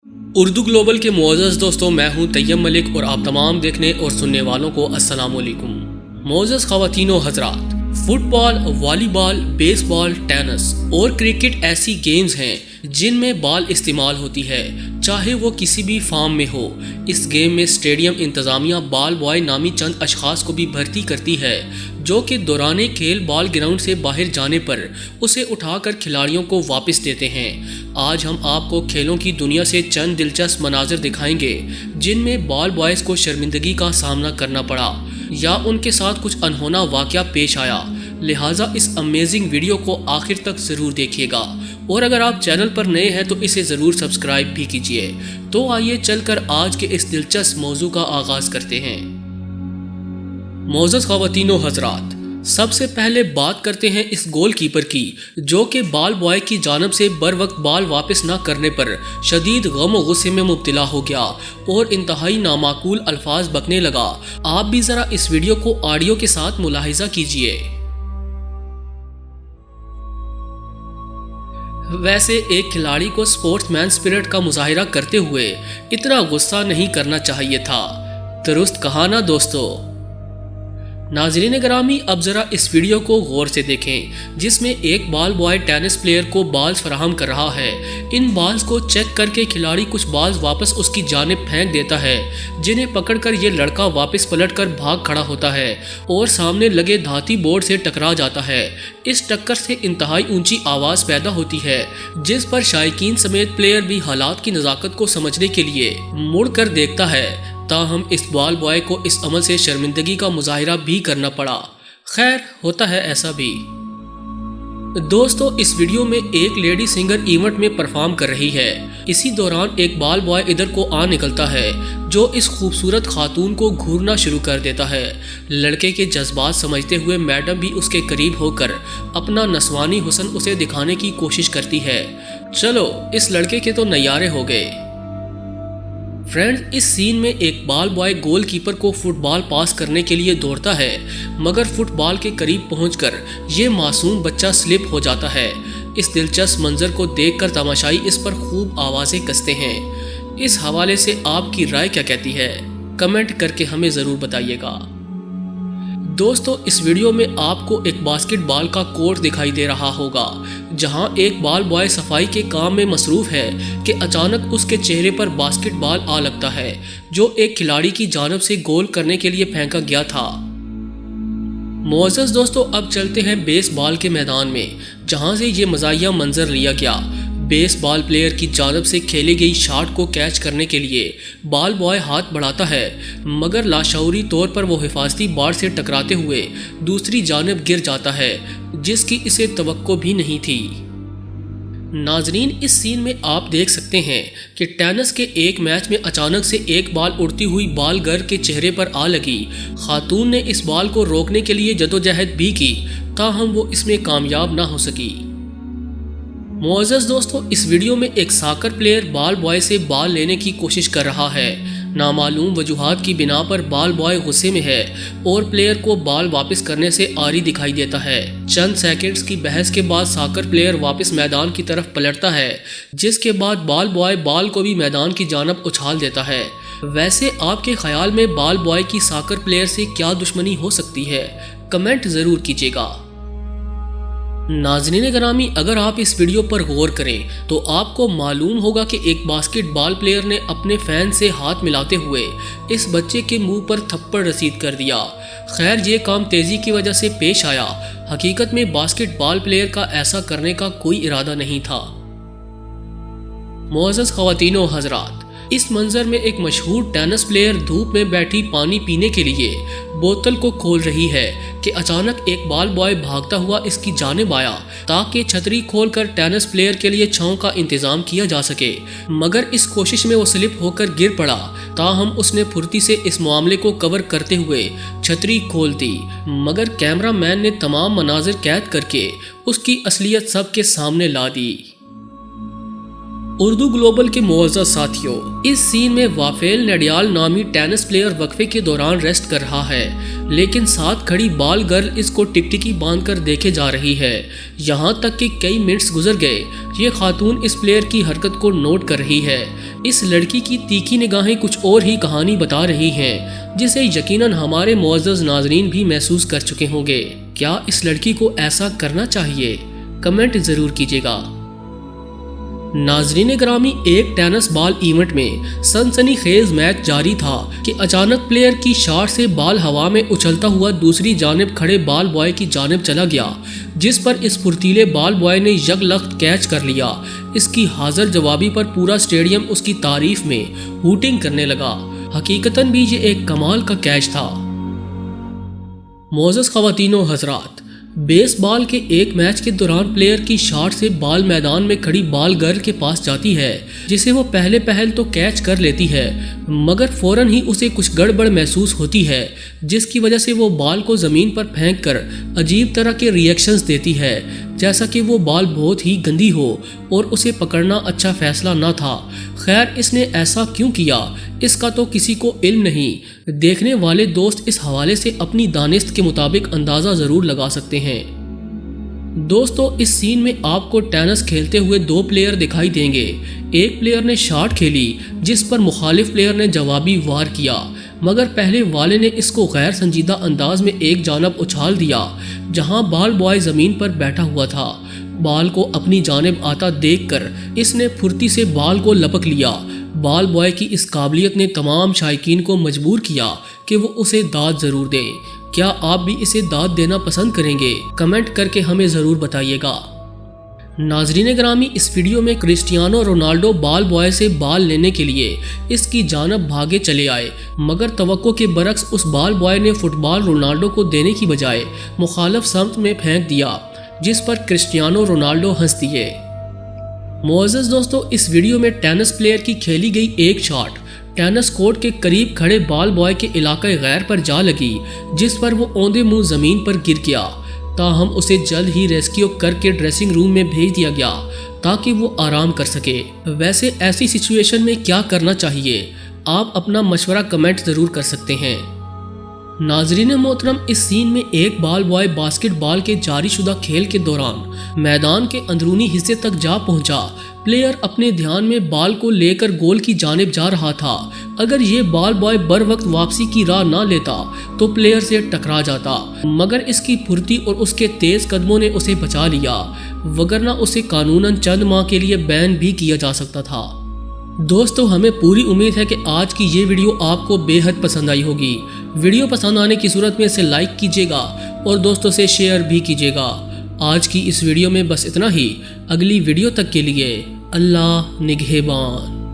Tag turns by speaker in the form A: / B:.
A: Urdu global کے معزز دوستوں، میں ہوں طیب ملک اور آپ تمام دیکھنے اور سننے والوں کو السلام علیکم۔ معزز خواتین و حضرات، فٹ بال، والی بال، بیس بال، ٹینس اور کرکٹ ایسی گیمز ہیں جن میں بال استعمال ہوتی ہے، چاہے وہ کسی بھی فارم میں ہو۔ اس گیم میں اسٹیڈیم انتظامیہ بال بوائے نامی چند اشخاص کو بھی بھرتی کرتی ہے جو کہ دوران کھیل بال گراؤنڈ سے باہر جانے پر اسے اٹھا کر کھلاڑیوں کو واپس دیتے ہیں۔ آج ہم آپ کو کھیلوں کی دنیا سے چند دلچسپ مناظر دکھائیں گے جن میں بال بوائز کو شرمندگی کا سامنا کرنا پڑا یا ان کے ساتھ کچھ انہونا واقعہ پیش آیا، لہٰذا اس امیزنگ ویڈیو کو آخر تک ضرور دیکھیے گا، اور اگر آپ چینل پر نئے ہیں تو اسے ضرور سبسکرائب بھی کیجیے۔ تو آئیے چل کر آج کے اس دلچسپ موضوع کا آغاز کرتے ہیں۔ معزز خواتین و حضرات، سب سے پہلے بات کرتے ہیں اس گول کیپر کی جو کہ بال بوائے کی جانب سے بر وقت بال واپس نہ کرنے پر شدید غم و غصے میں مبتلا ہو گیا اور انتہائی نامعقول الفاظ بکنے لگا۔ آپ بھی ذرا اس ویڈیو کو آڈیو کے ساتھ ملاحظہ کیجیے۔ ویسے ایک کھلاڑی کو سپورٹس مین اسپرٹ کا مظاہرہ کرتے ہوئے اتنا غصہ نہیں کرنا چاہیے تھا، درست کہا نا دوستو؟ ناظرین گرامی، اب ذرا اس ویڈیو کو غور سے دیکھیں جس میں ایک بال بوائے ٹینس پلیئر کو بالز فراہم کر رہا ہے۔ ان بالز کو چیک کر کے کھلاڑی کچھ بالز واپس اس کی جانب پھینک دیتا ہے، جنہیں پکڑ کر یہ لڑکا واپس پلٹ کر بھاگ کھڑا ہوتا ہے اور سامنے لگے دھاتی بورڈ سے ٹکرا جاتا ہے۔ اس ٹکر سے انتہائی اونچی آواز پیدا ہوتی ہے جس پر شائقین سمیت پلیئر بھی حالات کی نزاکت کو سمجھنے کے لیے مڑ کر دیکھتا ہے، تاہم اس بال بوائے کو اس عمل سے شرمندگی کا مظاہرہ بھی کرنا پڑا۔ خیر، ہوتا ہے ایسا بھی۔ دوستو، اس ویڈیو میں ایک لیڈی سنگر ایونٹ میں پرفارم کر رہی ہے۔ اسی دوران ایک بال بوائے ادھر کو آ نکلتا ہے جو اس خوبصورت خاتون کو گھورنا شروع کر دیتا ہے۔ لڑکے کے جذبات سمجھتے ہوئے میڈم بھی اس کے قریب ہو کر اپنا نسوانی حسن اسے دکھانے کی کوشش کرتی ہے۔ چلو، اس لڑکے کے تو نظارے ہو گئے۔ فرینڈز، اس سین میں ایک بال بوائے گول کیپر کو فٹ بال پاس کرنے کے لیے دوڑتا ہے، مگر فٹ بال کے قریب پہنچ کر یہ معصوم بچہ سلپ ہو جاتا ہے۔ اس دلچسپ منظر کو دیکھ کر تماشائی اس پر خوب آوازیں کستے ہیں۔ اس حوالے سے آپ کی رائے کیا کہتی ہے؟ کمنٹ کر کے ہمیں ضرور بتائیے گا۔ دوستو، اس ویڈیو میں آپ کو ایک باسکٹ بال کا کورٹ دکھائی دے رہا ہوگا جہاں ایک بال بوائے صفائی کے کام میں مصروف ہے کہ اچانک اس کے چہرے پر باسکٹ بال آ لگتا ہے جو ایک کھلاڑی کی جانب سے گول کرنے کے لیے پھینکا گیا تھا۔ معزز دوستو، اب چلتے ہیں بیس بال کے میدان میں جہاں سے یہ مزاحیہ منظر لیا گیا۔ بیس بال پلیئر کی جانب سے کھیلی گئی شاٹ کو کیچ کرنے کے لیے بال بوائے ہاتھ بڑھاتا ہے، مگر لاشعوری طور پر وہ حفاظتی بار سے ٹکراتے ہوئے دوسری جانب گر جاتا ہے جس کی اسے توقع بھی نہیں تھی۔ ناظرین، اس سین میں آپ دیکھ سکتے ہیں کہ ٹینس کے ایک میچ میں اچانک سے ایک بال اڑتی ہوئی بال گر کے چہرے پر آ لگی۔ خاتون نے اس بال کو روکنے کے لیے جدوجہد بھی کی، تاہم وہ اس میں کامیاب نہ ہو سکی۔ معزز دوستو، اس ویڈیو میں ایک ساکر پلیئر بال بوائے سے بال لینے کی کوشش کر رہا ہے۔ نامعلوم وجوہات کی بنا پر بال بوائے غصے میں ہے اور پلیئر کو بال واپس کرنے سے آری دکھائی دیتا ہے۔ چند سیکنڈز کی بحث کے بعد ساکر پلیئر واپس میدان کی طرف پلٹتا ہے، جس کے بعد بال بوائے بال کو بھی میدان کی جانب اچھال دیتا ہے۔ ویسے آپ کے خیال میں بال بوائے کی ساکر پلیئر سے کیا دشمنی ہو سکتی ہے؟ کمنٹ ضرور کیجیے گا۔ ناظرین گرامی، اگر آپ اس ویڈیو پر غور کریں تو آپ کو معلوم ہوگا کہ ایک باسکٹ بال پلیئر نے اپنے فین سے ہاتھ ملاتے ہوئے اس بچے کے منہ پر تھپڑ رسید کر دیا۔ خیر، یہ کام تیزی کی وجہ سے پیش آیا، حقیقت میں باسکٹ بال پلیئر کا ایسا کرنے کا کوئی ارادہ نہیں تھا۔ معزز خواتین و حضرات، اس منظر میں ایک مشہور ٹینس پلیئر دھوپ میں بیٹھی پانی پینے کے لیے بوتل کو کھول رہی ہے کہ اچانک ایک بال بوائے بھاگتا ہوا اس کی جانب آیا تاکہ چھتری کھول کر ٹینس پلیئر کے لیے چھاؤں کا انتظام کیا جا سکے، مگر اس کوشش میں وہ سلپ ہو کر گر پڑا، تاہم اس نے پھرتی سے اس معاملے کو کور کرتے ہوئے چھتری کھول دی، مگر کیمرہ مین نے تمام مناظر قید کر کے اس کی اصلیت سب کے سامنے لا دی۔ اردو گلوبل کے معزز ساتھیوں، اس سین میں وافیل نڈیال نامی ٹینس پلیئر وقفے کے دوران ریسٹ کر رہا ہے، لیکن ساتھ کھڑی بال گرل اس کو ٹکٹکی باندھ کر دیکھے جا رہی ہے۔ یہاں تک کہ کئی منٹس گزر گئے، یہ خاتون اس پلیئر کی حرکت کو نوٹ کر رہی ہے۔ اس لڑکی کی تیکھی نگاہیں کچھ اور ہی کہانی بتا رہی ہیں، جسے یقیناً ہمارے معزز ناظرین بھی محسوس کر چکے ہوں گے۔ کیا اس لڑکی کو ایسا کرنا چاہیے؟ کمنٹ ضرور کیجیے گا۔ ناظرین گرامی، ایک ٹینس بال ایونٹ میں سنسنی خیز میچ جاری تھا کہ اچانک پلیئر کی شاٹ سے بال ہوا میں اچھلتا ہوا دوسری جانب کھڑے بال بوائے کی جانب چلا گیا، جس پر اس پھرتیلے بال بوائے نے یکلخت کیچ کر لیا۔ اس کی حاضر جوابی پر پورا اسٹیڈیم اس کی تعریف میں ہوٹنگ کرنے لگا۔ حقیقتاً بھی یہ ایک کمال کا کیچ تھا۔ معزز خواتین و حضرات، بیس بال کے ایک میچ کے دوران پلیئر کی شاٹ سے بال میدان میں کھڑی بال گرل کے پاس جاتی ہے، جسے وہ پہل تو کیچ کر لیتی ہے، مگر فوراً ہی اسے کچھ گڑبڑ محسوس ہوتی ہے، جس کی وجہ سے وہ بال کو زمین پر پھینک کر عجیب طرح کے ریئیکشنز دیتی ہے، جیسا کہ وہ بال بہت ہی گندی ہو اور اسے پکڑنا اچھا فیصلہ نہ تھا۔ خیر، اس نے ایسا کیوں کیا، اس کا تو کسی کو علم نہیں۔ دیکھنے والے دوست اس حوالے سے اپنی دانست کے مطابق اندازہ ضرور لگا سکتے ہیں۔ دوستو، اس سین میں آپ کو ٹینس کھیلتے ہوئے دو پلیئر دکھائی دیں گے۔ ایک پلیئر نے شاٹ کھیلی، جس پر مخالف پلیئر نے جوابی وار کیا، مگر پہلے والے نے اس کو غیر سنجیدہ انداز میں ایک جانب اچھال دیا جہاں بال بوائے زمین پر بیٹھا ہوا تھا۔ بال کو اپنی جانب آتا دیکھ کر اس نے پھرتی سے بال کو لپک لیا۔ بال بوائے کی اس قابلیت نے تمام شائقین کو مجبور کیا کہ وہ اسے داد ضرور دیں۔ کیا آپ بھی اسے داد دینا پسند کریں گے؟ کمنٹ کر کے ہمیں ضرور بتائیے گا۔ ناظرین گرامی، اس ویڈیو میں کرسٹیانو رونالڈو بال بوائے سے بال لینے کے لیے اس کی جانب بھاگے چلے آئے، مگر توقع کے برعکس اس بال بوائے نے فٹ بال رونالڈو کو دینے کی بجائے مخالف سمت میں پھینک دیا، جس پر کرسٹیانو رونالڈو ہنس دیے۔ معزز دوستو، اس ویڈیو میں ٹینس پلیئر کی کھیلی گئی ایک شاٹ ٹینس کورٹ کے قریب کھڑے بال بوائے کے علاقہ غیر پر جا لگی، جس پر وہ اوندے منہ زمین پر گر گیا۔ تاہم اسے جلد ہی ریسکیو کر کے ڈریسنگ روم میں بھیج دیا گیا تاکہ وہ آرام کر سکے۔ ویسے ایسی سچویشن میں کیا کرنا چاہیے؟ آپ اپنا مشورہ کمنٹ ضرور کر سکتے ہیں۔ ناظرین محترم، اس سین میں ایک بال بوائے باسکٹ بال کے جاری شدہ کھیل کے دوران میدان کے اندرونی حصے تک جا پہنچا۔ پلیئر اپنے دھیان میں بال کو لے کر گول کی جانب جا رہا تھا۔ اگر یہ بال بوائے بر وقت واپسی کی راہ نہ لیتا تو پلیئر سے ٹکرا جاتا، مگر اس کی پھرتی اور اس کے تیز قدموں نے اسے بچا لیا، وگرنہ اسے قانوناً چند ماہ کے لیے بین بھی کیا جا سکتا تھا۔ دوستو، ہمیں پوری امید ہے کہ آج کی یہ ویڈیو آپ کو بے حد پسند آئی ہوگی۔ ویڈیو پسند آنے کی صورت میں اسے لائک کیجیے گا اور دوستوں سے شیئر بھی کیجیے گا۔ آج کی اس ویڈیو میں بس اتنا ہی۔ اگلی ویڈیو تک کے لیے اللہ نگہبان۔